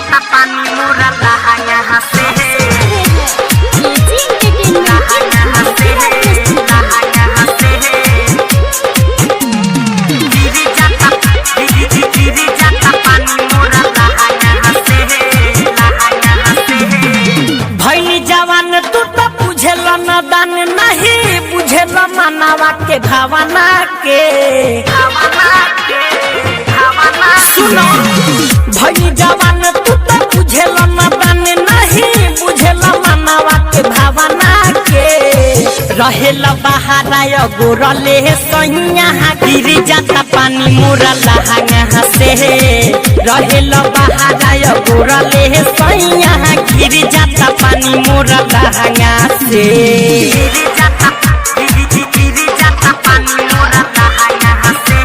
जाता पानी मोरा लहंगा हंसे दान नहीं बुझेल मनावा के भावना के सुनो भई जवान तू तो बुझेल दान नहीं बुझेल मनावा के भावना के रहेल बहाराय गोरले सैया गिर जाता पानी मोरा लहंगा हंसे रहेल बहाराय गोरले सैया गिर जाता पानी मोरा लहंगा से गिर जाता पानी मोरा लहंगा हंसे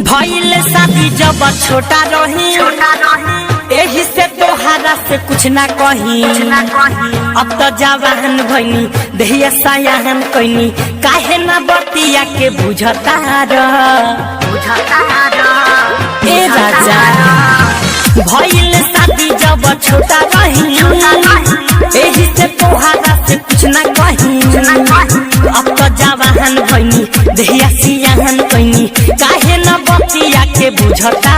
भइल शादी जब छोटा रही एही से तोहरा से कुछ ना कही अब तो जवान भइनी देहिया सयाहन कइनी काहे ना बतिया के बुझता ए राजा भइल शादी जब छोटा रही एही से तोहरा से कुछ ना कही अब तो जवान भइनी देहिया सयाहन कइनी काहे ना बतिया के बुझता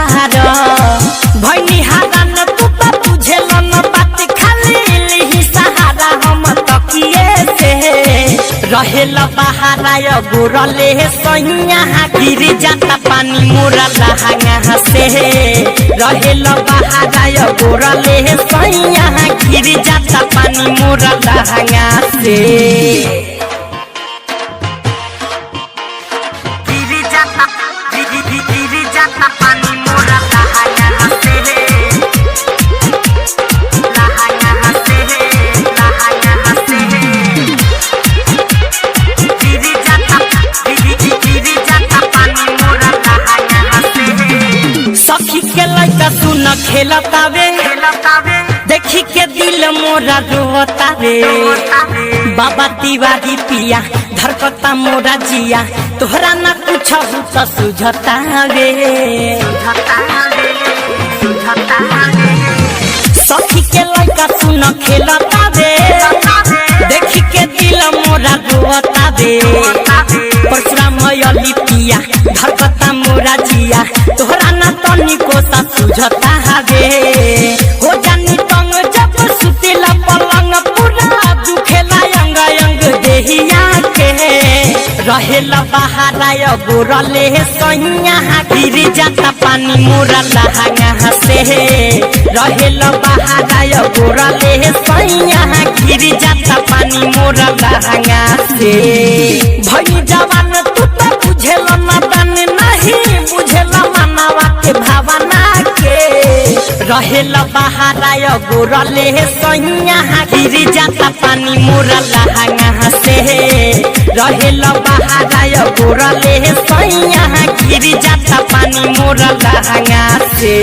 भइनी हारन तू तो बुझेल न बात खाली लिही सहारा हम तकिए से रहेल बहाराय गोरले सैया गिर जाता पानी मोरा लहंगा हंसे रहेल बहाराय गोरले सैया गिर जाता पानी मोरा लहंगा से गिर जाता पानी मोरा लहंगा हंसे लहंगा हंसे गिर जाता पानी मोरा लहंगा हंसे सखी के लइका सुन खेलतावे देखी के दिल मोरा रोतावे बाबा तिवारी पिया धरकता मोरा जिया तोहरा ना कुछ हो तो सुझतावे सखी के लइका सुन खेलतावे देखी के दिल मोरा रोतावे परशुराम अली पिया धरकता मोरा जिया तोहरा ना तनिको सा सुझतावे हो जानी तंग जब सुतिला पलंग पूरा दुखेला अंग अंग देहिया के रहेल बहाराय गोरले सैया गिर जाता पानी मोरा लहंगा हंसे रहेल बहाराय गोरले सैया गिर जाता पानी मोरा लहंगा से भई जवान तू तो बुझेल न दान नहीं बुझेल मनावा के भावना के रहेल बहाराय गोरले सैया गिर जाता पानी मोरा लहंगा हंसे रहेल बहाराय गोरले सैया गिर जाता पानी मोरा लहंगा से।